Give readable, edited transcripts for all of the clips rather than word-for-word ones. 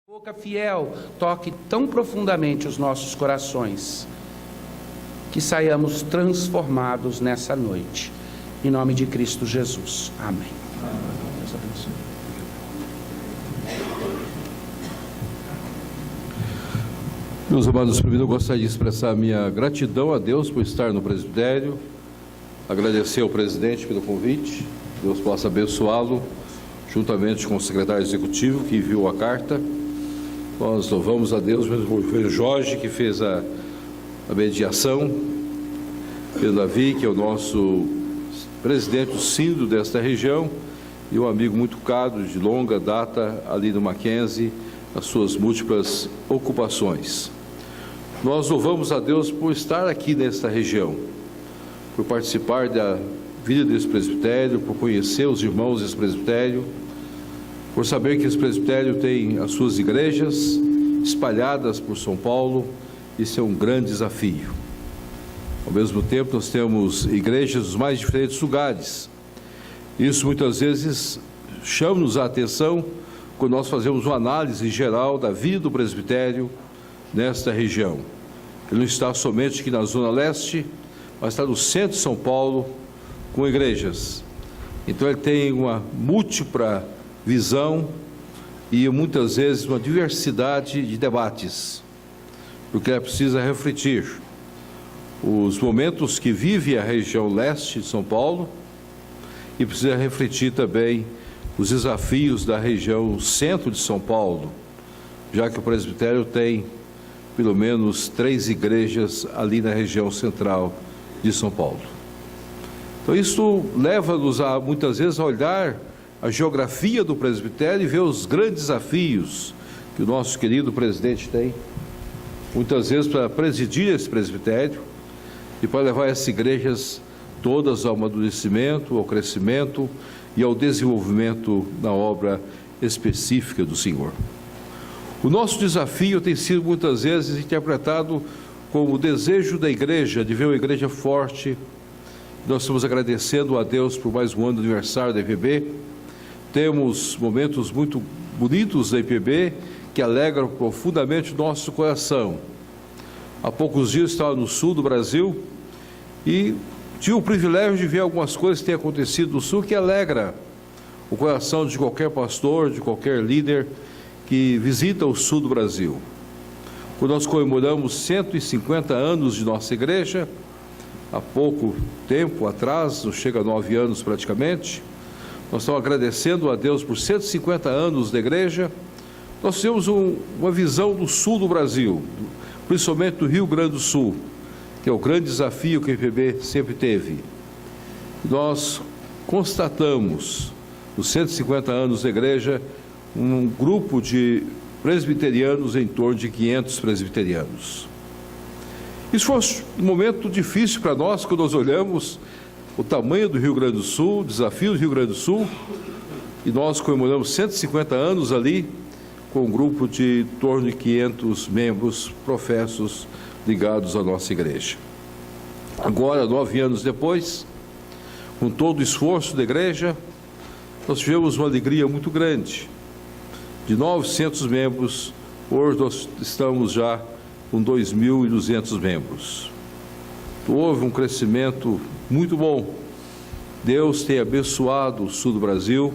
Boca fiel toque tão profundamente os nossos corações, que saiamos transformados nessa noite. Em nome de Cristo Jesus. Amém. Deus abençoe. Meus amados, primeiro eu gostaria de expressar minha gratidão a Deus por estar no presbitério, agradecer ao presidente pelo convite, Deus possa abençoá-lo, juntamente com o secretário executivo que enviou a carta. Nós louvamos a Deus por Jorge, que fez a mediação, pelo Davi, que é o nosso presidente do sínodo desta região, e um amigo muito caro, de longa data, ali no Mackenzie, as suas múltiplas ocupações. Nós louvamos a Deus por estar aqui nesta região, por participar da vida desse presbitério, por conhecer os irmãos desse presbitério, por saber que esse presbitério tem as suas igrejas espalhadas por São Paulo. Isso é um grande desafio. Ao mesmo tempo, nós temos igrejas dos mais diferentes lugares. Isso muitas vezes chama-nos a atenção quando nós fazemos uma análise geral da vida do presbitério nesta região. Ele não está somente aqui na Zona Leste, mas está no centro de São Paulo, com igrejas. Então ele tem uma múltipla visão e muitas vezes uma diversidade de debates, porque ela precisa refletir os momentos que vive a região leste de São Paulo e precisa refletir também os desafios da região centro de São Paulo, já que o presbitério tem pelo menos 3 igrejas ali na região central de São Paulo. Então isso leva-nos a muitas vezes a olhar a geografia do presbitério e ver os grandes desafios que o nosso querido presidente tem, muitas vezes para presidir esse presbitério e para levar essas igrejas todas ao amadurecimento, ao crescimento e ao desenvolvimento na obra específica do Senhor. O nosso desafio tem sido muitas vezes interpretado como o desejo da igreja, de ver uma igreja forte. Nós estamos agradecendo a Deus por mais um ano de aniversário da IPB. Temos momentos muito bonitos da IPB que alegram profundamente o nosso coração. Há poucos dias estava no sul do Brasil e tive o privilégio de ver algumas coisas que têm acontecido no sul que alegra o coração de qualquer pastor, de qualquer líder que visita o sul do Brasil. Quando nós comemoramos 150 anos de nossa igreja, há pouco tempo atrás, não chega a 9 anos praticamente, nós estamos agradecendo a Deus por 150 anos da igreja. Nós temos uma visão do sul do Brasil, principalmente do Rio Grande do Sul, que é o grande desafio que a IPB sempre teve. Nós constatamos, nos 150 anos da igreja, um grupo de presbiterianos, em torno de 500 presbiterianos. Isso foi um momento difícil para nós, quando nós olhamos o tamanho do Rio Grande do Sul, o desafio do Rio Grande do Sul, e nós comemoramos 150 anos ali, com um grupo de em torno de 500 membros professos ligados à nossa igreja. Agora, 9 anos depois, com todo o esforço da igreja, nós tivemos uma alegria muito grande. De 900 membros, hoje nós estamos já com 2.200 membros. Houve um crescimento muito bom. Deus tem abençoado o sul do Brasil,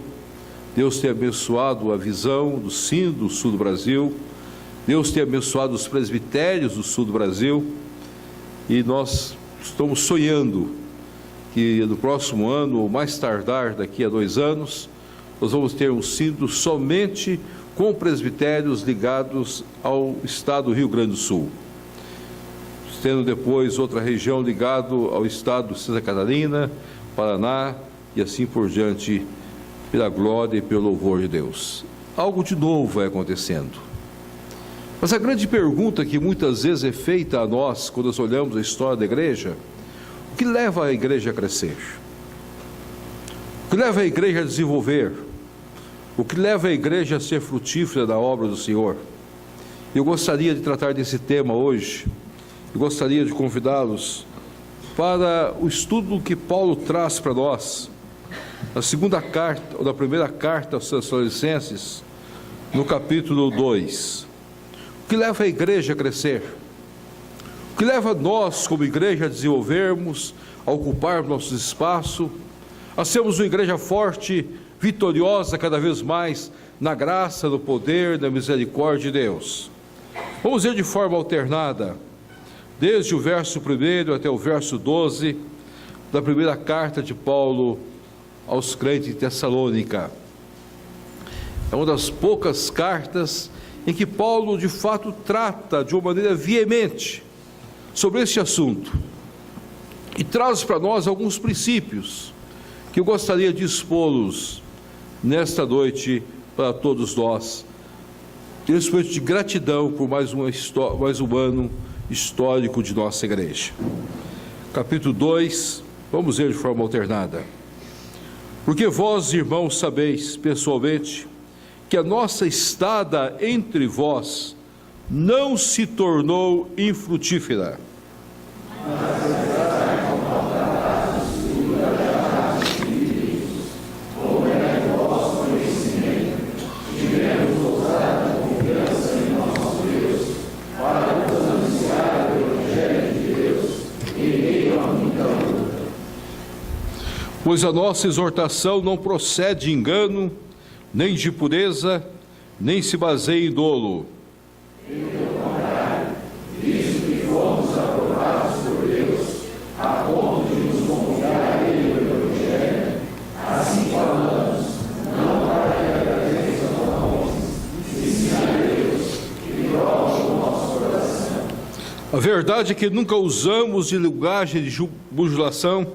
Deus tem abençoado a visão do sínodo do sul do Brasil, Deus tem abençoado os presbitérios do sul do Brasil, e nós estamos sonhando que no próximo ano, ou mais tardar daqui a 2 anos, nós vamos ter um sínodo somente com presbitérios ligados ao estado do Rio Grande do Sul, tendo depois outra região ligada ao estado de Santa Catarina, Paraná e assim por diante, pela glória e pelo louvor de Deus. Algo de novo vai acontecendo. Mas a grande pergunta que muitas vezes é feita a nós, quando nós olhamos a história da igreja: o que leva a igreja a crescer? O que leva a igreja a desenvolver? O que leva a igreja a ser frutífera da obra do Senhor? Eu gostaria de tratar desse tema hoje. Eu gostaria de convidá-los para o estudo que Paulo traz para nós, na segunda carta, ou na primeira carta aos Tessalonicenses, no capítulo 2. O que leva a igreja a crescer? O que leva nós, como igreja, a desenvolvermos, a ocupar nosso espaço, a sermos uma igreja forte, vitoriosa cada vez mais, na graça, no poder, na misericórdia de Deus. Vamos ver de forma alternada, desde o verso 1 até o verso 12, da primeira carta de Paulo aos crentes de Tessalônica. É uma das poucas cartas em que Paulo, de fato, trata de uma maneira veemente sobre este assunto e traz para nós alguns princípios que eu gostaria de expô-los nesta noite para todos nós, principalmente de gratidão por mais um ano histórico de nossa igreja. Capítulo 2, vamos ler de forma alternada. Porque vós, irmãos, sabeis pessoalmente que a nossa estada entre vós não se tornou infrutífera. Pois a nossa exortação não procede de engano, nem de pureza, nem se baseia em dolo. Pelo contrário, visto que fomos aprovados por Deus, a ponto de nos confiar a Ele o Evangelho, assim falamos, não para que agradeçam a homens, e sim a Deus, que prova o nosso coração. A verdade é que nunca usamos de linguagem de bajulação,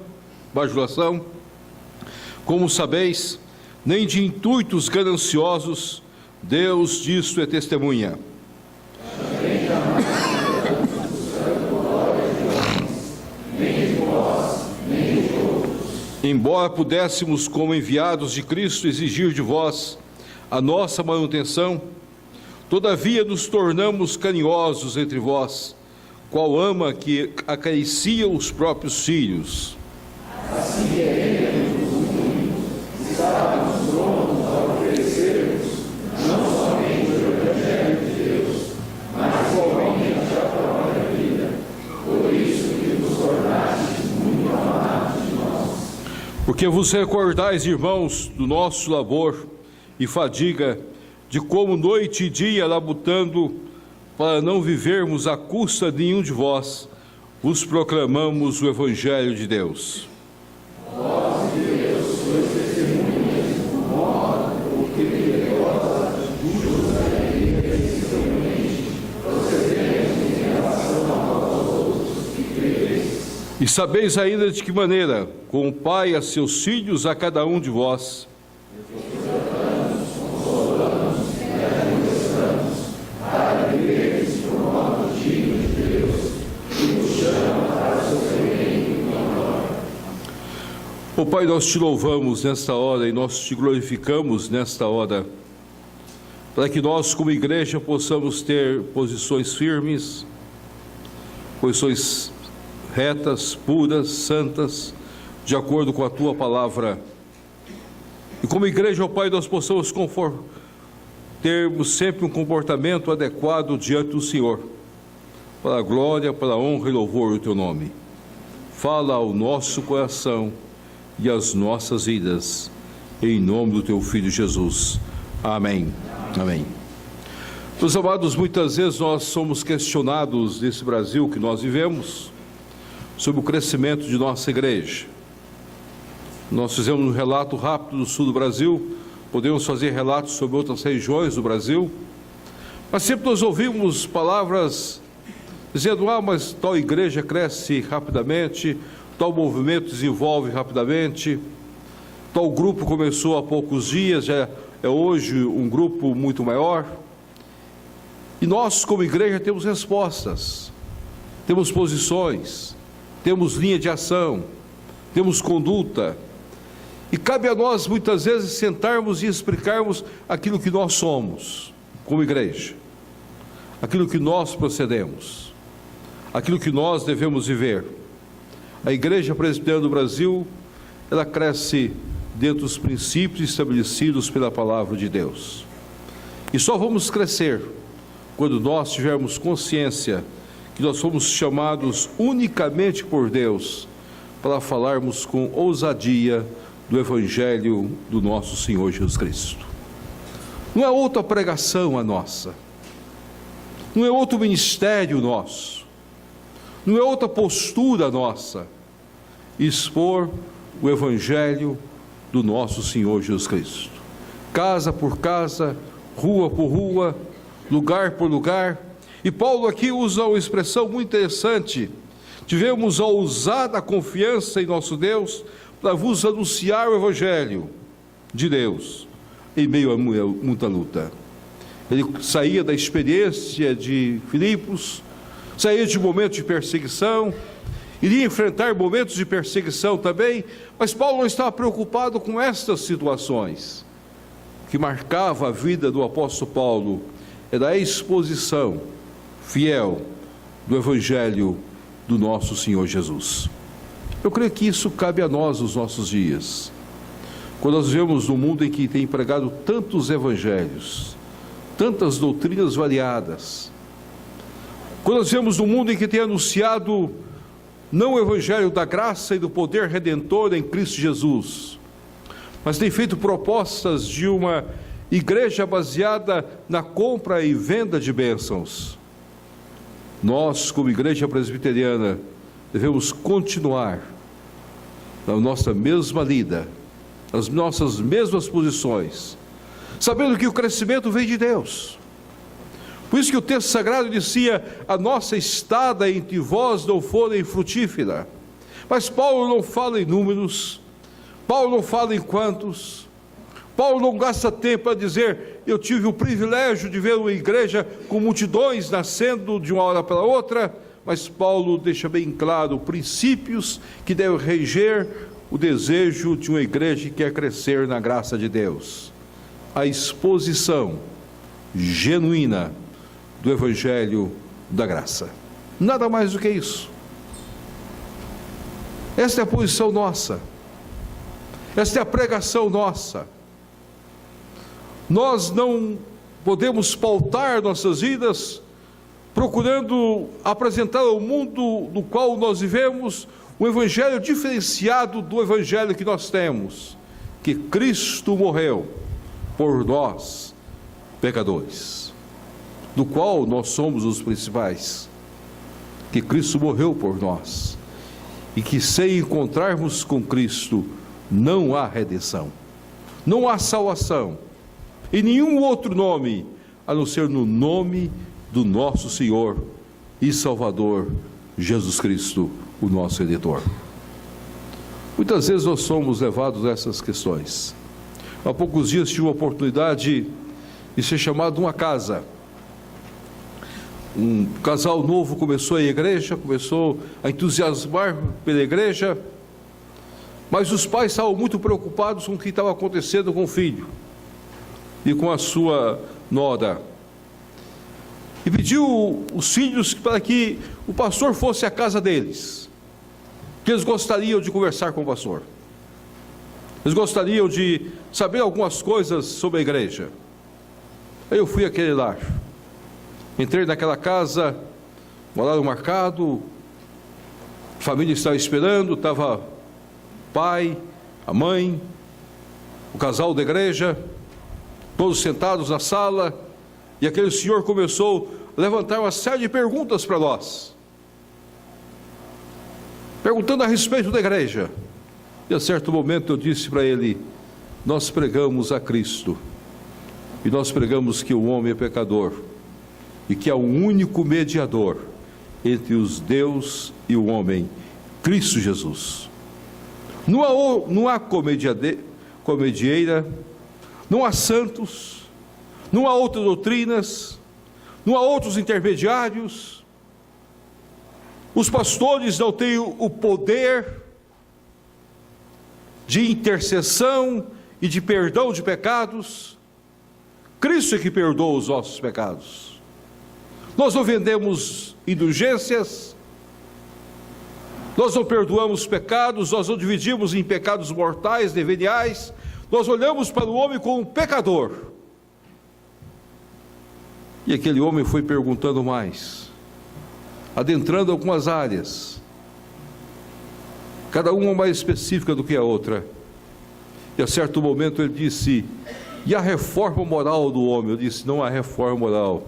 como sabeis, nem de intuitos gananciosos, Deus disso é testemunha. Embora pudéssemos, como enviados de Cristo, exigir de vós a nossa manutenção, todavia nos tornamos carinhosos entre vós, qual ama que acaricia os próprios filhos. Assim estávamos prontos a oferecermos não somente o Evangelho de Deus, mas igualmente a própria vida, por isso que nos tornastes muito amados de nós. Porque vos recordais, irmãos, do nosso labor e fadiga, de como noite e dia labutando, para não vivermos à custa de nenhum de vós, vos proclamamos o Evangelho de Deus. Vós e Deus sois testemunhas do modo por que piedosa, justa e irresistivelmente procedemos em relação a vós outros que credes. E sabeis ainda de que maneira, com o Pai a seus filhos, a cada um de vós, exortamos, consolamos e admoestamos, para viverdes de um modo digno de Deus, que nos chama para o seu reino e glória. Ó Pai, nós te louvamos nesta hora e nós te glorificamos nesta hora, para que nós, como igreja, possamos ter posições firmes, posições retas, puras, santas, de acordo com a tua palavra. E como igreja, ó Pai, nós possamos termos sempre um comportamento adequado diante do Senhor, para a glória, para a honra e louvor do teu nome. Fala ao nosso coração e às nossas vidas, em nome do teu Filho Jesus. Amém. Amém. Meus amados, muitas vezes nós somos questionados nesse Brasil que nós vivemos sobre o crescimento de nossa igreja. Nós fizemos um relato rápido do sul do Brasil, podemos fazer relatos sobre outras regiões do Brasil, mas sempre nós ouvimos palavras dizendo: mas tal igreja cresce rapidamente, tal movimento desenvolve rapidamente, tal grupo começou há poucos dias, já é hoje um grupo muito maior. E nós, como igreja, temos respostas, temos posições, temos linha de ação, temos conduta, e cabe a nós muitas vezes sentarmos e explicarmos aquilo que nós somos como igreja, aquilo que nós procedemos, aquilo que nós devemos viver. A Igreja Presbiteriana do Brasil, ela cresce dentro dos princípios estabelecidos pela palavra de Deus. E só vamos crescer quando nós tivermos consciência que nós fomos chamados unicamente por Deus para falarmos com ousadia do Evangelho do nosso Senhor Jesus Cristo. Não é outra pregação a nossa, não é outro ministério nosso, não é outra postura nossa, expor o Evangelho do nosso Senhor Jesus Cristo. Casa por casa, rua por rua, lugar por lugar. E Paulo aqui usa uma expressão muito interessante: tivemos a ousada confiança em nosso Deus para vos anunciar o Evangelho de Deus em meio a muita luta. Ele saía da experiência de Filipos, saía de momentos de perseguição, iria enfrentar momentos de perseguição também, mas Paulo não estava preocupado com estas situações. O que marcava a vida do apóstolo Paulo era a exposição fiel do Evangelho do nosso Senhor Jesus. Eu creio que isso cabe a nós nos nossos dias. Quando nós vivemos num mundo em que tem pregado tantos evangelhos, tantas doutrinas variadas, quando nós vivemos num mundo em que tem anunciado não o Evangelho da graça e do poder redentor em Cristo Jesus, mas tem feito propostas de uma igreja baseada na compra e venda de bênçãos, nós, como igreja presbiteriana, devemos continuar na nossa mesma lida, nas nossas mesmas posições, sabendo que o crescimento vem de Deus. Por isso que o texto sagrado dizia: a nossa estada entre vós não forem frutífera. Mas Paulo não fala em números, Paulo não fala em quantos, Paulo não gasta tempo para dizer: eu tive o privilégio de ver uma igreja com multidões nascendo de uma hora para outra. Mas Paulo deixa bem claro princípios que devem reger o desejo de uma igreja que quer crescer na graça de Deus. A exposição genuína do Evangelho da graça. Nada mais do que isso. Esta é a posição nossa. Esta é a pregação nossa. Nós não podemos pautar nossas vidas procurando apresentar ao mundo no qual nós vivemos um Evangelho diferenciado do Evangelho que nós temos, que Cristo morreu por nós, pecadores, do qual nós somos os principais, que Cristo morreu por nós, e que sem encontrarmos com Cristo não há redenção, não há salvação, em nenhum outro nome, a não ser no nome do nosso Senhor e Salvador, Jesus Cristo, o nosso Redentor. Muitas vezes nós somos levados a essas questões. Há poucos dias tive a oportunidade de ser chamado numa casa. Um casal novo começou a igreja, começou a entusiasmar pela igreja, mas os pais estavam muito preocupados com o que estava acontecendo com o filho e com a sua nora. E pediu os filhos para que o pastor fosse à casa deles, que eles gostariam de conversar com o pastor, eles gostariam de saber algumas coisas sobre a igreja. Aí eu fui àquele lar, entrei naquela casa, um horário marcado, a família estava esperando, estava o pai, a mãe, o casal da igreja, todos sentados na sala, e aquele senhor começou a levantar uma série de perguntas para nós, perguntando a respeito da igreja. E a certo momento eu disse para ele: nós pregamos a Cristo, e nós pregamos que o homem é pecador, e que há um único mediador entre os Deus e o homem, Cristo Jesus. Não há comedieira, não há santos, não há outras doutrinas, não há outros intermediários. Os pastores não têm o poder de intercessão e de perdão de pecados. Cristo é que perdoa os nossos pecados. Nós não vendemos indulgências, nós não perdoamos pecados, nós não dividimos em pecados mortais, veniais. Nós olhamos para o homem como um pecador E aquele homem foi perguntando mais, adentrando algumas áreas, cada uma mais específica do que a outra. E a certo momento ele disse: e a reforma moral do homem? Eu disse: não há reforma moral.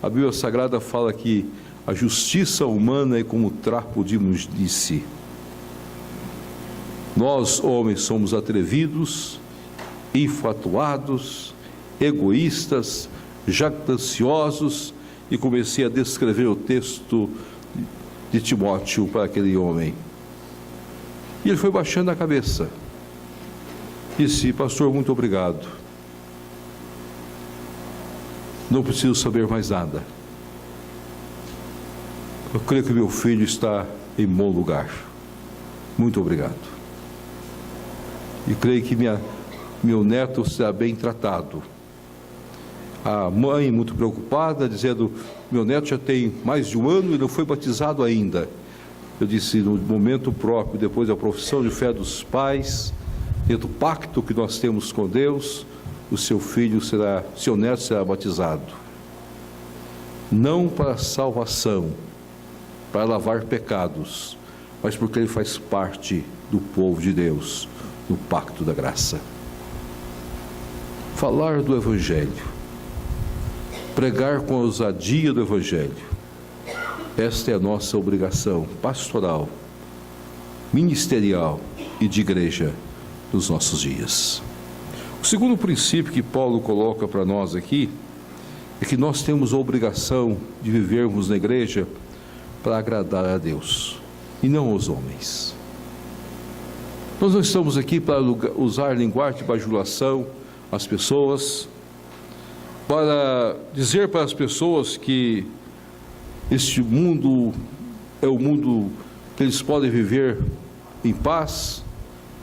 A Bíblia Sagrada fala que a justiça humana é como trapo de imundície. Nós, homens, somos atrevidos, infatuados, egoístas, jactanciosos, e comecei a descrever o texto de Timóteo para aquele homem. E ele foi baixando a cabeça. Disse: pastor, muito obrigado. Não preciso saber mais nada. Eu creio que meu filho está em bom lugar. Muito obrigado. E creio que meu neto será bem tratado. A mãe, muito preocupada, dizendo: meu neto já tem mais de um ano e não foi batizado ainda. Eu disse: no momento próprio, depois da profissão de fé dos pais, dentro do pacto que nós temos com Deus, o seu neto será batizado. Não para salvação, para lavar pecados, mas porque ele faz parte do povo de Deus, do pacto da graça. Falar do Evangelho, pregar com a ousadia do Evangelho, esta é a nossa obrigação pastoral, ministerial e de igreja nos nossos dias. O segundo princípio que Paulo coloca para nós aqui é que nós temos a obrigação de vivermos na igreja para agradar a Deus e não aos homens. Nós não estamos aqui para usar linguagem de bajulação às pessoas, para dizer para as pessoas que este mundo é o mundo que eles podem viver em paz.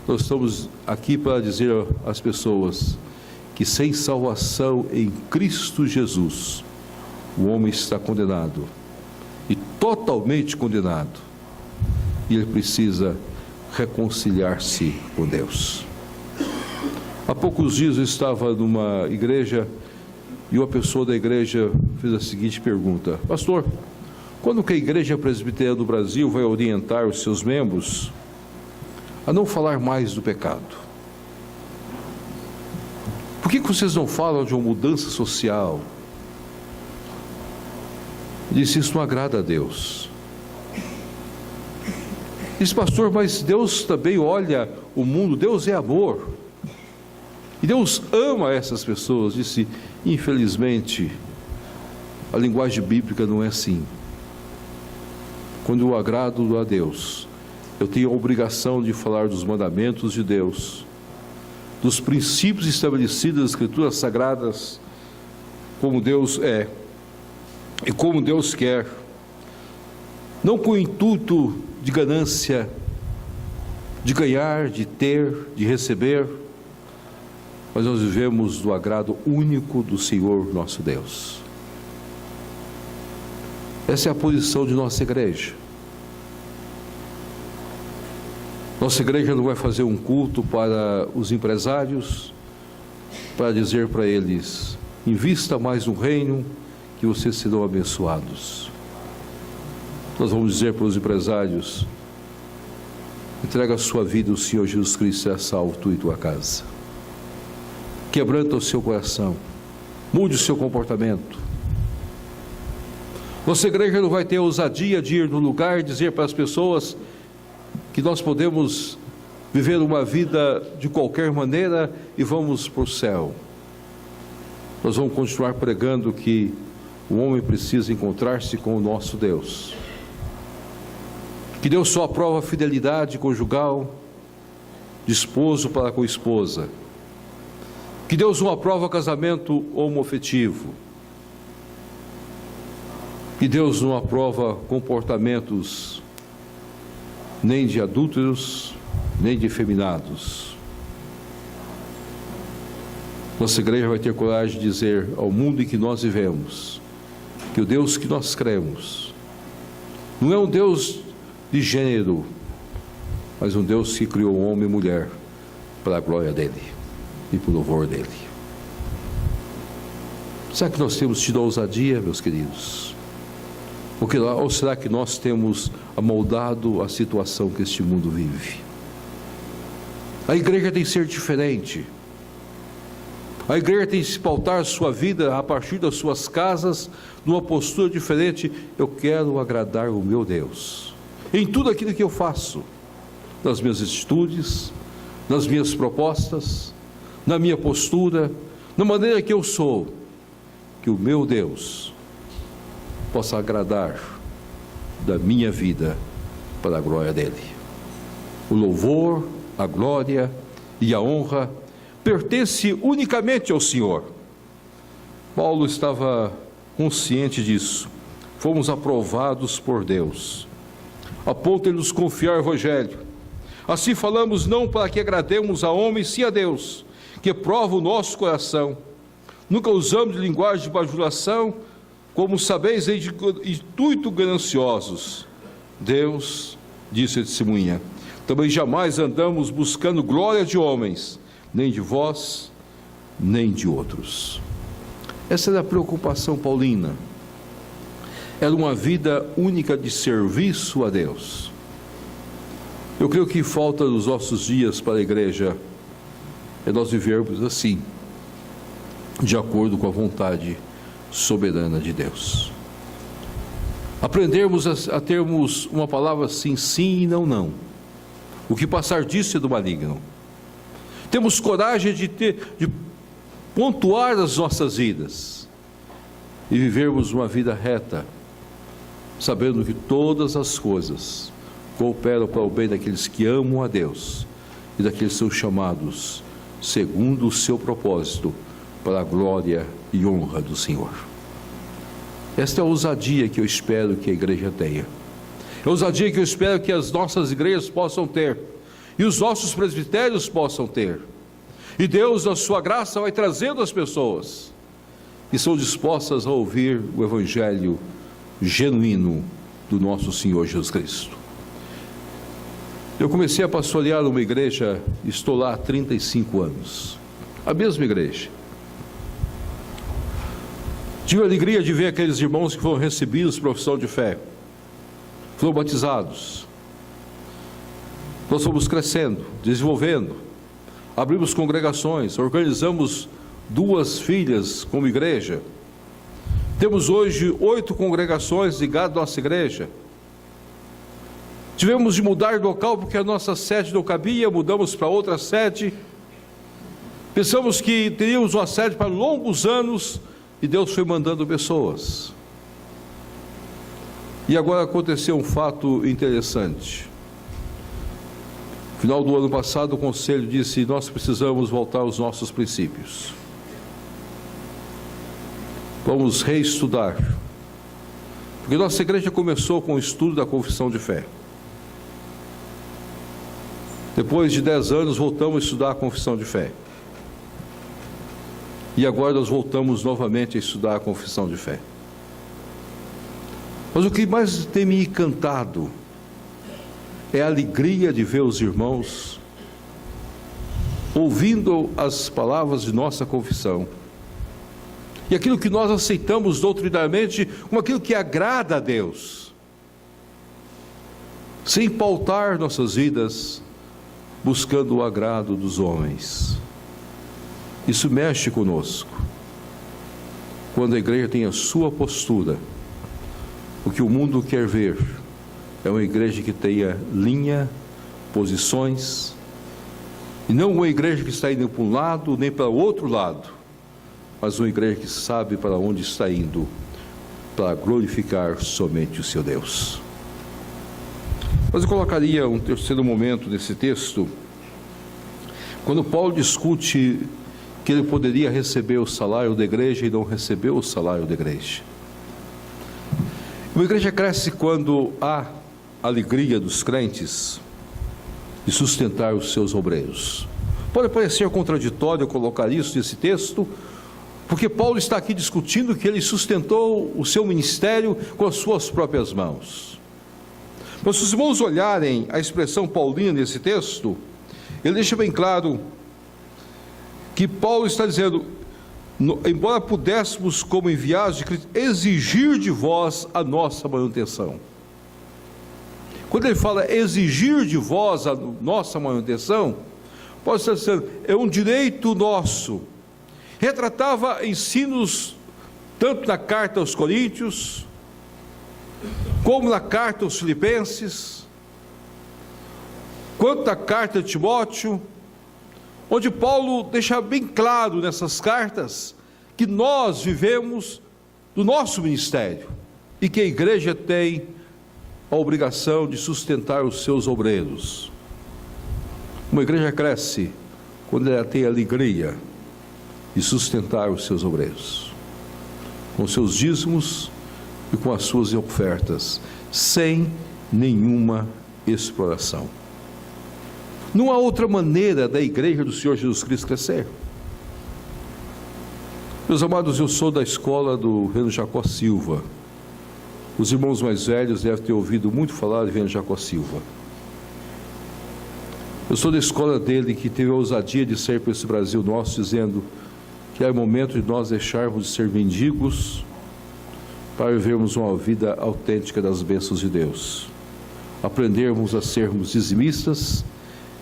Nós estamos aqui para dizer às pessoas que sem salvação em Cristo Jesus, o homem está condenado, e totalmente condenado, e ele precisa reconciliar-se com Deus. Há poucos dias eu estava numa igreja e uma pessoa da igreja fez a seguinte pergunta: pastor, quando que a Igreja Presbiteriana do Brasil vai orientar os seus membros a não falar mais do pecado? Por que vocês não falam de uma mudança social? Disse: isso não agrada a Deus. Disse: pastor, mas Deus também olha o mundo, Deus é amor, e Deus ama essas pessoas. Disse: infelizmente, a linguagem bíblica não é assim. Quando eu agrado a Deus, eu tenho a obrigação de falar dos mandamentos de Deus, dos princípios estabelecidos nas Escrituras Sagradas, como Deus é e como Deus quer, não com o intuito de ganância, de ganhar, de ter, de receber, mas nós vivemos do agrado único do Senhor nosso Deus. Essa é a posição de nossa igreja. Nossa igreja não vai fazer um culto para os empresários, para dizer para eles: invista mais no reino, que vocês serão abençoados. Nós vamos dizer para os empresários: entrega a sua vida ao Senhor Jesus Cristo, será salvo tu e tua casa. Quebranta o seu coração, mude o seu comportamento. Nossa igreja não vai ter a ousadia de ir no lugar e dizer para as pessoas que nós podemos viver uma vida de qualquer maneira e vamos para o céu. Nós vamos continuar pregando que o homem precisa encontrar-se com o nosso Deus, que Deus só aprova a fidelidade conjugal de esposo para com esposa, que Deus não aprova casamento homoafetivo, que Deus não aprova comportamentos nem de adúlteros, nem de efeminados. Nossa igreja vai ter coragem de dizer ao mundo em que nós vivemos que o Deus que nós cremos não é um Deus de gênero, mas um Deus que criou homem e mulher para a glória dele e para o louvor dele. Será que nós temos tido ousadia, meus queridos? Ou será que nós temos amoldado a situação que este mundo vive? A igreja tem que ser diferente. A igreja tem que se pautar sua vida a partir das suas casas, numa postura diferente. Eu quero agradar o meu Deus em tudo aquilo que eu faço, nas minhas atitudes, nas minhas propostas, na minha postura, na maneira que eu sou, que o meu Deus possa agradar da minha vida para a glória dele. O louvor, a glória e a honra pertence unicamente ao Senhor. Paulo estava consciente disso. Fomos aprovados por Deus, a ponto de nos confiar o Evangelho. Assim falamos não para que agrademos a homens, sim a Deus, que prova o nosso coração. Nunca usamos de linguagem de bajulação, como sabeis, em intuito gananciosos. Deus, disse a testemunha, também jamais andamos buscando glória de homens, nem de vós, nem de outros. Essa era a preocupação paulina. Era uma vida única de serviço a Deus. Eu creio que falta nos nossos dias para a igreja é nós vivermos assim, de acordo com a vontade soberana de Deus. Aprendermos a termos uma palavra assim, sim e não, não. O que passar disso é do maligno. Temos coragem de pontuar as nossas vidas e vivermos uma vida reta, sabendo que todas as coisas cooperam para o bem daqueles que amam a Deus e daqueles que são chamados segundo o seu propósito para a glória e honra do Senhor. Esta é a ousadia que eu espero que a igreja tenha. É a ousadia que eu espero que as nossas igrejas possam ter e os nossos presbitérios possam ter. E Deus, na sua graça, vai trazendo as pessoas que são dispostas a ouvir o Evangelho genuíno do nosso Senhor Jesus Cristo. Eu comecei a pastorear uma igreja, estou lá há 35 anos, a mesma igreja. Tive a alegria de ver aqueles irmãos que foram recebidos profissão de fé, foram batizados. Nós fomos crescendo, desenvolvendo, abrimos congregações, organizamos 2 filhas como igreja. Temos hoje 8 congregações ligadas à nossa igreja. Tivemos de mudar de local porque a nossa sede não cabia, mudamos para outra sede. Pensamos que teríamos uma sede para longos anos e Deus foi mandando pessoas. E agora aconteceu um fato interessante. No final do ano passado, o conselho disse: nós precisamos voltar aos nossos princípios. Vamos reestudar. Porque nossa igreja começou com o estudo da confissão de fé. Depois de 10 anos, voltamos a estudar a confissão de fé. E agora nós voltamos novamente a estudar a confissão de fé. Mas o que mais tem me encantado é a alegria de ver os irmãos ouvindo as palavras de nossa confissão e aquilo que nós aceitamos doutrinariamente como aquilo que agrada a Deus, sem pautar nossas vidas buscando o agrado dos homens. Isso mexe conosco. Quando a igreja tem a sua postura, o que o mundo quer ver é uma igreja que tenha linha, posições, e não uma igreja que está indo para um lado nem para o outro lado, mas uma igreja que sabe para onde está indo, para glorificar somente o seu Deus. Mas eu colocaria um terceiro momento nesse texto, quando Paulo discute que ele poderia receber o salário da igreja e não recebeu o salário da igreja. Uma igreja cresce quando há alegria dos crentes de sustentar os seus obreiros. Pode parecer contraditório colocar isso nesse texto, porque Paulo está aqui discutindo que ele sustentou o seu ministério com as suas próprias mãos. Mas se os irmãos olharem a expressão paulina nesse texto, ele deixa bem claro que Paulo está dizendo: embora pudéssemos, como enviados de Cristo, exigir de vós a nossa manutenção. Quando ele fala exigir de vós a nossa manutenção, pode estar dizendo, é um direito nosso. Retratava ensinos tanto na carta aos Coríntios, como na carta aos Filipenses, quanto na carta de Timóteo, onde Paulo deixa bem claro nessas cartas que nós vivemos do nosso ministério e que a igreja tem a obrigação de sustentar os seus obreiros. Uma igreja cresce quando ela tem a alegria de sustentar os seus obreiros, com seus dízimos e com as suas ofertas, sem nenhuma exploração. Não há outra maneira da igreja do Senhor Jesus Cristo crescer. Meus amados, eu sou da escola do Reverendo Jacó Silva. Os irmãos mais velhos devem ter ouvido muito falar de Reverendo Jacó Silva. Eu sou da escola dele, que teve a ousadia de sair para esse Brasil nosso, dizendo que é momento de nós deixarmos de ser mendigos para vivermos uma vida autêntica das bênçãos de Deus. Aprendermos a sermos dizimistas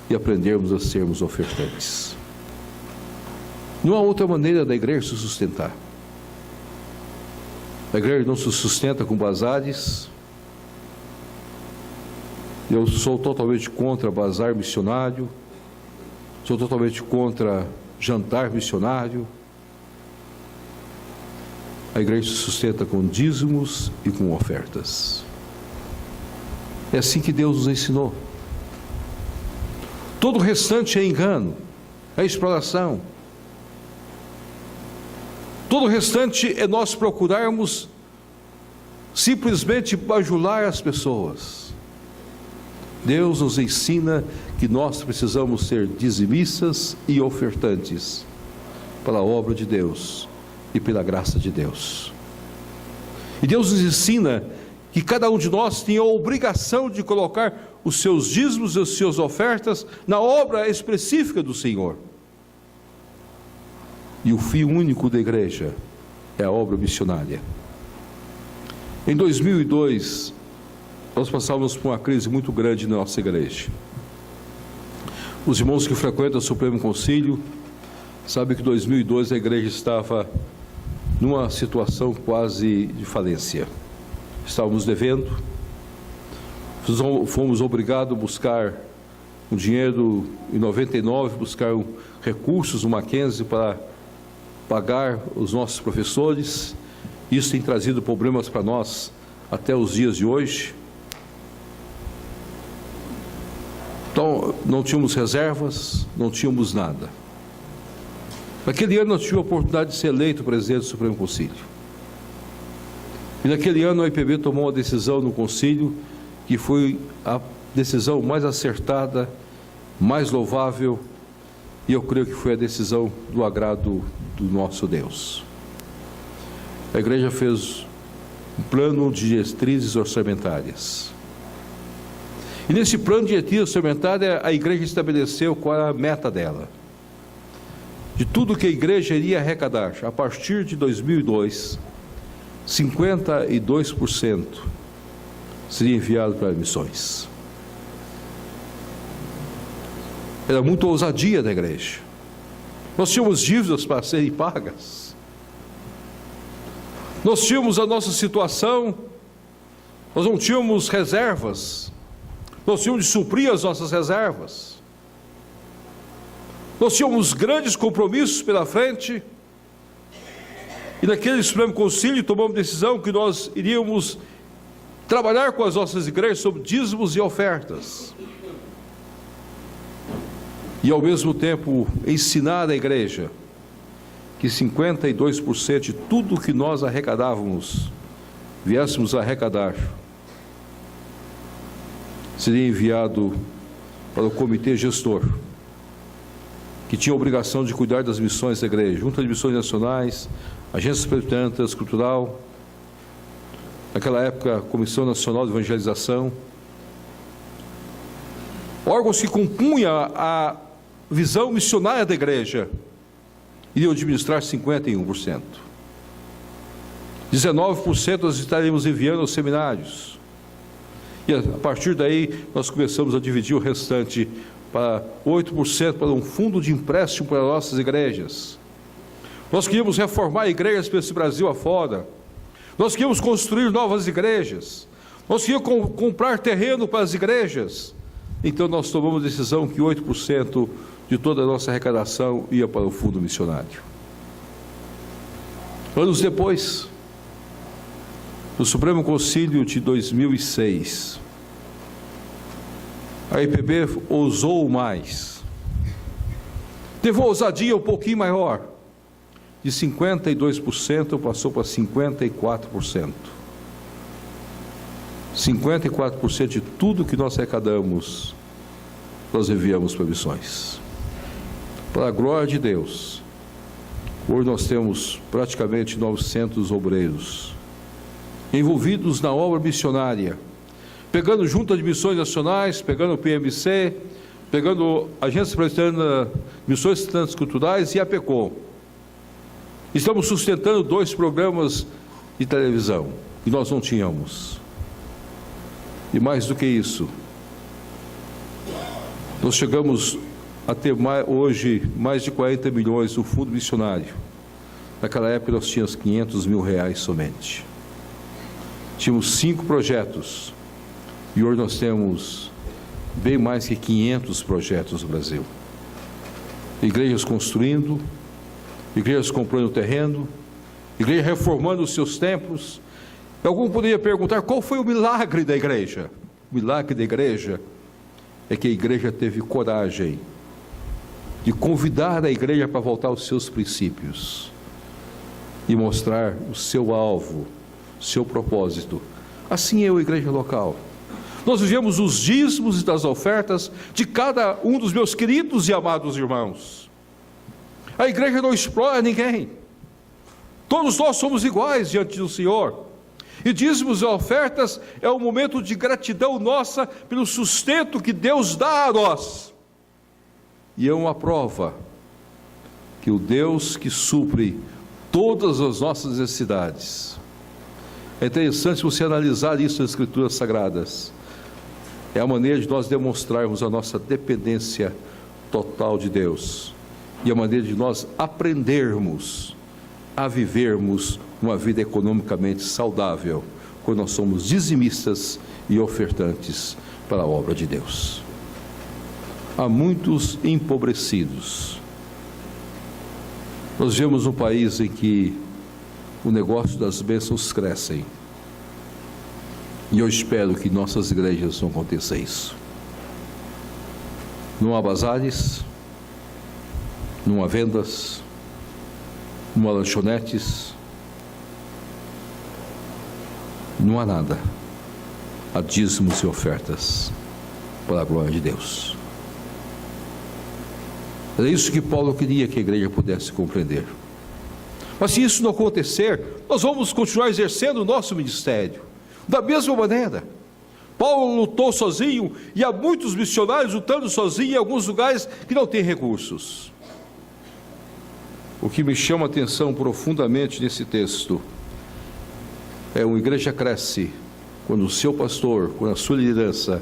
e aprendermos a sermos ofertantes. Não há outra maneira da igreja se sustentar. A igreja não se sustenta com bazares. Eu sou totalmente contra bazar missionário, sou totalmente contra jantar missionário. A igreja se sustenta com dízimos e com ofertas. É assim que Deus nos ensinou. Todo o restante é engano, é exploração. Todo o restante é nós procurarmos simplesmente bajular as pessoas. Deus nos ensina que nós precisamos ser dizimistas e ofertantes para a obra de Deus e pela graça de Deus. E Deus nos ensina que cada um de nós tem a obrigação de colocar os seus dízimos e as suas ofertas na obra específica do Senhor. E o fim único da igreja é a obra missionária. Em 2002, nós passávamos por uma crise muito grande na nossa igreja. Os irmãos que frequentam o Supremo Concílio sabem que em 2002 a igreja estava numa situação quase de falência. Estávamos devendo, fomos obrigados a buscar um dinheiro em 99, buscar recursos no Mackenzie para pagar os nossos professores. Isso tem trazido problemas para nós até os dias de hoje. Então, não tínhamos reservas, não tínhamos nada. Naquele ano eu tive a oportunidade de ser eleito presidente do Supremo Concílio. E naquele ano a IPB tomou uma decisão no Concílio que foi a decisão mais acertada, mais louvável, e eu creio que foi a decisão do agrado do nosso Deus. A igreja fez um plano de diretrizes orçamentárias. E nesse plano de diretriz orçamentária, a igreja estabeleceu qual era a meta dela. De tudo que a igreja iria arrecadar, a partir de 2002, 52% seria enviado para missões. Era muita ousadia da igreja. Nós tínhamos dívidas para serem pagas. Nós tínhamos a nossa situação, nós não tínhamos reservas. Nós tínhamos de suprir as nossas reservas. Nós tínhamos grandes compromissos pela frente. E naquele Supremo Concílio tomamos decisão que nós iríamos trabalhar com as nossas igrejas sobre dízimos e ofertas. E ao mesmo tempo ensinar a igreja que 52% de tudo que nós arrecadávamos, viéssemos a arrecadar, seria enviado para o comitê gestor, que tinha a obrigação de cuidar das missões da igreja, Junta de Missões Nacionais, Agência Presbiteriana Transcultural, naquela época, Comissão Nacional de Evangelização, órgãos que compunham a visão missionária da igreja, iriam administrar 51%. 19% nós estaremos enviando aos seminários. E a partir daí, nós começamos a dividir o restante para 8% para um fundo de empréstimo para nossas igrejas. Nós queríamos reformar igrejas para esse Brasil afora. Nós queríamos construir novas igrejas. Nós queríamos comprar terreno para as igrejas. Então nós tomamos a decisão que 8% de toda a nossa arrecadação ia para o fundo missionário. Anos depois, no Supremo Concílio de 2006, a IPB ousou mais. Teve uma ousadia um pouquinho maior. De 52% passou para 54%. 54% de tudo que nós arrecadamos, nós enviamos para missões. Para a glória de Deus, hoje nós temos praticamente 900 obreiros envolvidos na obra missionária, pegando junta de missões nacionais, pegando o PMC, pegando a Agência Presbiteriana de Missões Estudantes Culturais e a APECOM. Estamos sustentando 2 programas de televisão, que nós não tínhamos. E mais do que isso, nós chegamos a ter hoje mais de 40 milhões no fundo missionário. Naquela época nós tínhamos 500 mil reais somente. Tínhamos 5 projetos e hoje nós temos bem mais que 500 projetos no Brasil. Igrejas construindo, igrejas comprando terreno, igrejas reformando os seus templos. Algum poderia perguntar qual foi o milagre da igreja? O milagre da igreja é que a igreja teve coragem de convidar a igreja para voltar aos seus princípios e mostrar o seu alvo, o seu propósito. Assim é a igreja local. Nós vivemos os dízimos e das ofertas de cada um dos meus queridos e amados irmãos. A igreja não explora ninguém. Todos nós somos iguais diante do Senhor. E dízimos e ofertas é um momento de gratidão nossa pelo sustento que Deus dá a nós. E é uma prova que o Deus que supre todas as nossas necessidades. É interessante você analisar isso nas Escrituras Sagradas. É a maneira de nós demonstrarmos a nossa dependência total de Deus. E a maneira de nós aprendermos a vivermos uma vida economicamente saudável, quando nós somos dizimistas e ofertantes para a obra de Deus. Há muitos empobrecidos. Nós vivemos um país em que o negócio das bênçãos crescem. E eu espero que em nossas igrejas não aconteça isso. Não há bazares, não há vendas, não há lanchonetes, não há nada. Há dízimos e ofertas para a glória de Deus. Era isso que Paulo queria que a igreja pudesse compreender. Mas se isso não acontecer, nós vamos continuar exercendo o nosso ministério da mesma maneira. Paulo lutou sozinho e há muitos missionários lutando sozinhos em alguns lugares que não têm recursos. O que me chama a atenção profundamente nesse texto é uma igreja cresce quando o seu pastor, quando a sua liderança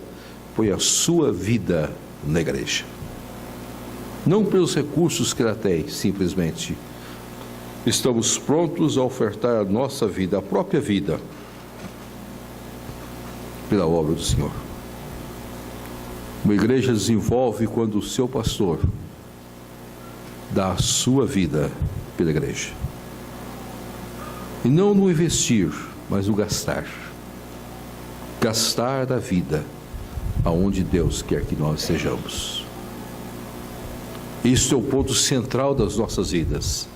põe a sua vida na igreja. Não pelos recursos que ela tem, simplesmente. Estamos prontos a ofertar a nossa vida, a própria vida, pela obra do Senhor. Uma igreja desenvolve quando o seu pastor dá a sua vida pela igreja. E não no investir, mas no gastar. Gastar da vida aonde Deus quer que nós estejamos. Isso é o ponto central das nossas vidas.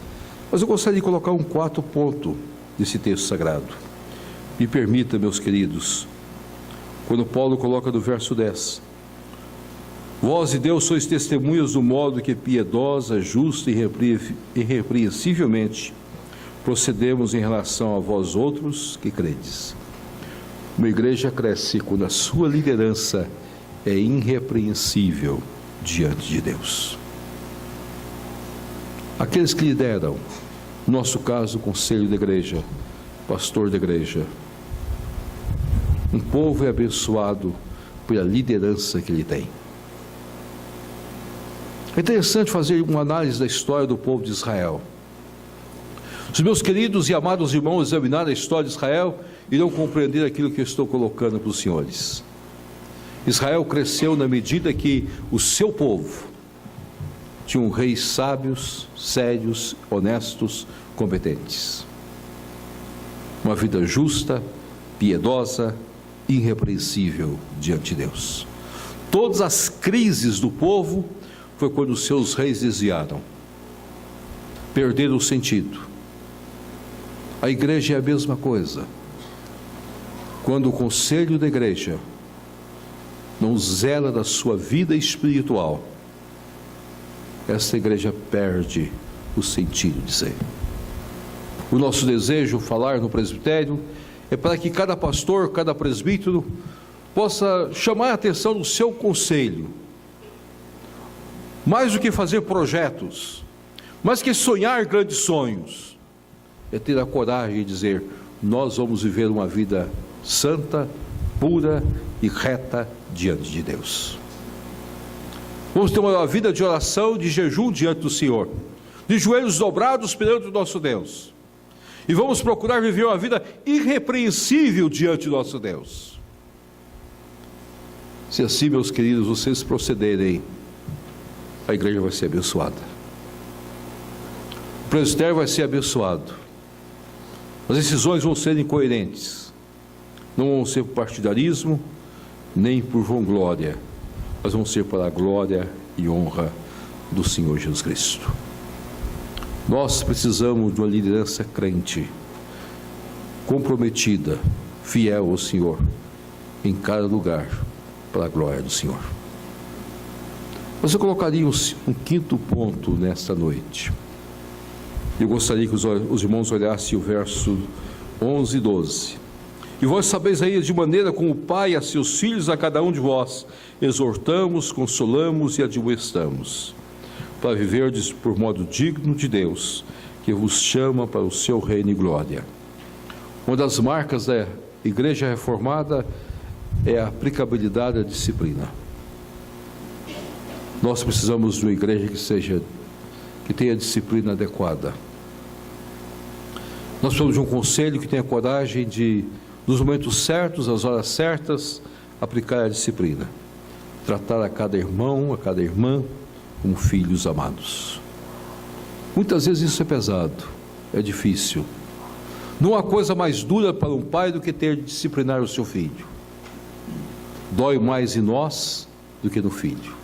Mas eu gostaria de colocar um 4º ponto desse texto sagrado. Me permita, meus queridos, quando Paulo coloca no verso 10: vós e Deus sois testemunhas do modo que piedosa, justa e irrepreensivelmente procedemos em relação a vós outros que credes. Uma igreja cresce quando a sua liderança é irrepreensível diante de Deus. aqueles que lideram, no nosso caso, o conselho da igreja, pastor da igreja. Um povo é abençoado pela liderança que ele tem. É interessante fazer uma análise da história do povo de Israel. Os meus queridos e amados irmãos examinarem a história de Israel, irão compreender aquilo que eu estou colocando para os senhores. Israel cresceu na medida que o seu povo tinha reis sábios, sérios, honestos, competentes. Uma vida justa, piedosa, irrepreensível diante de Deus. Todas as crises do povo foi quando os seus reis desviaram, perderam o sentido. A igreja é a mesma coisa. Quando o conselho da igreja não zela da sua vida espiritual, essa igreja perde o sentido de ser. O nosso desejo, falar no presbitério, é para que cada pastor, cada presbítero, possa chamar a atenção do seu conselho. Mais do que fazer projetos, mais que sonhar grandes sonhos, é ter a coragem de dizer: nós vamos viver uma vida santa, pura e reta diante de Deus. Vamos ter uma vida de oração, de jejum diante do Senhor, de joelhos dobrados perante o nosso Deus, e vamos procurar viver uma vida irrepreensível diante do nosso Deus. Se assim, meus queridos, vocês procederem, a igreja vai ser abençoada, o presbitério vai ser abençoado, as decisões vão ser incoerentes, não vão ser por partidarismo, nem por vanglória, mas vão ser para a glória e honra do Senhor Jesus Cristo. Nós precisamos de uma liderança crente, comprometida, fiel ao Senhor, em cada lugar, para a glória do Senhor. Mas eu colocaria um quinto ponto nesta noite. Eu gostaria que os irmãos olhassem o verso 11 e 12. E vós sabeis aí de maneira como o Pai a seus filhos, a cada um de vós, exortamos, consolamos e admoestamos, para viverdes por modo digno de Deus, que vos chama para o seu reino e glória. Uma das marcas da Igreja Reformada é a aplicabilidade da disciplina. Nós precisamos de uma igreja que tenha a disciplina adequada. Nós precisamos de um conselho que tenha coragem de, nos momentos certos, às horas certas, aplicar a disciplina, tratar a cada irmão, a cada irmã como filhos amados. Muitas vezes isso é pesado, é difícil. Não há coisa mais dura para um pai do que ter de disciplinar o seu filho. Dói mais em nós do que no filho.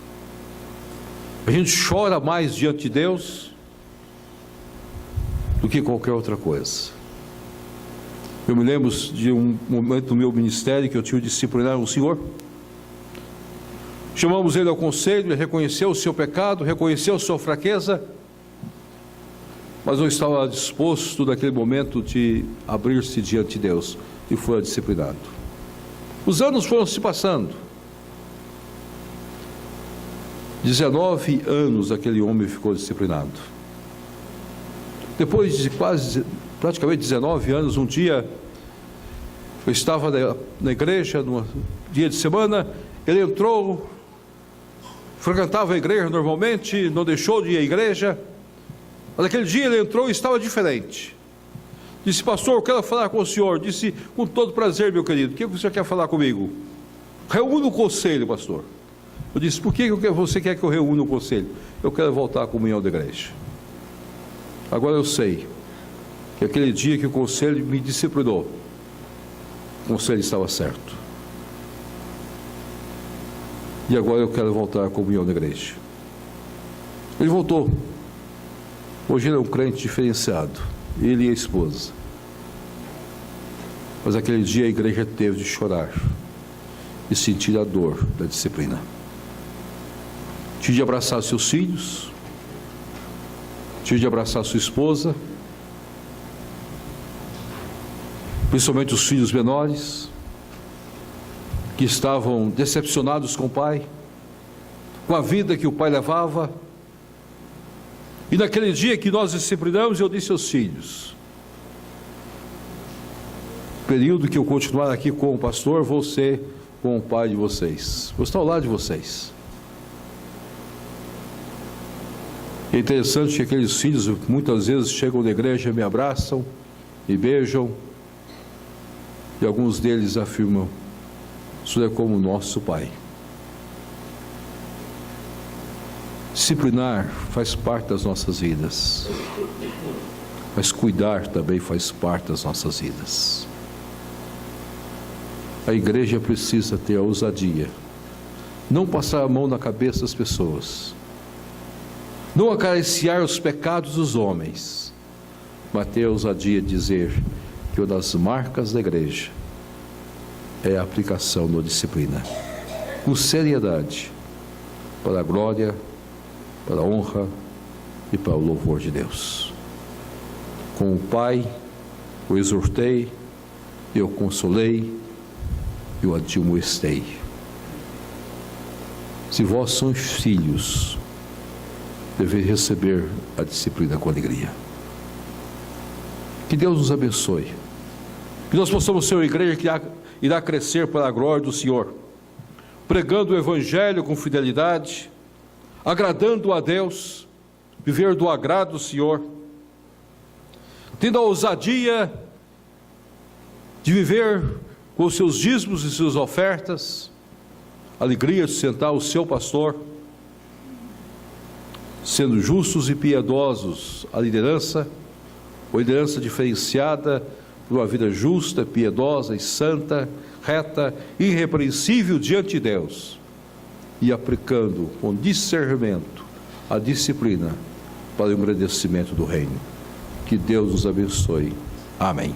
A gente chora mais diante de Deus do que qualquer outra coisa. Eu me lembro de um momento no meu ministério que eu tive de disciplinar um senhor. Chamamos ele ao conselho, ele reconheceu o seu pecado, reconheceu a sua fraqueza, mas não estava disposto naquele momento de abrir-se diante de Deus e foi disciplinado. Os anos foram se passando. 19 anos aquele homem ficou disciplinado. Depois de praticamente 19 anos, um dia eu estava na igreja, num dia de semana, ele entrou, frequentava a igreja normalmente, não deixou de ir à igreja, mas aquele dia ele entrou e estava diferente. Disse: pastor, eu quero falar com o senhor. Disse: com todo prazer, meu querido, o que o senhor quer falar comigo? Reúna o conselho, pastor. Eu disse: por que você quer que eu reúna o conselho? Eu quero voltar à comunhão da igreja. Agora eu sei que aquele dia que o conselho me disciplinou, o conselho estava certo. E agora eu quero voltar à comunhão da igreja. Ele voltou. Hoje ele é um crente diferenciado, ele e a esposa. Mas aquele dia a igreja teve de chorar e sentir a dor da disciplina. Tive de abraçar seus filhos, tive de abraçar sua esposa, principalmente os filhos menores, que estavam decepcionados com o pai, com a vida que o pai levava, E naquele dia que nós disciplinamos, eu disse aos filhos: período que eu continuar aqui como pastor, vou ser com o pai de vocês, vou estar ao lado de vocês. É interessante que aqueles filhos muitas vezes chegam na igreja, me abraçam, me beijam, e alguns deles afirmam: o Senhor é como o nosso pai. Disciplinar faz parte das nossas vidas, mas cuidar também faz parte das nossas vidas. A igreja precisa ter a ousadia, não passar a mão na cabeça das pessoas, não acariciar os pecados dos homens, mas ter a ousadia de dizer que uma das marcas da igreja é a aplicação da disciplina, com seriedade, para a glória, para a honra e para o louvor de Deus. Com o Pai, o exortei, eu consolei, eu admoestei. Se vós sois filhos, deveis receber a disciplina com alegria. Que Deus nos abençoe. Que nós possamos ser uma igreja que irá crescer para a glória do Senhor, pregando o Evangelho com fidelidade, agradando a Deus, viver do agrado do Senhor, tendo a ousadia de viver com os seus dízimos e suas ofertas, alegria de sustentar o seu pastor, sendo justos e piedosos a liderança, uma liderança diferenciada por uma vida justa, piedosa e santa, reta, irrepreensível diante de Deus, e aplicando com discernimento a disciplina para o engrandecimento do reino. Que Deus nos abençoe. Amém.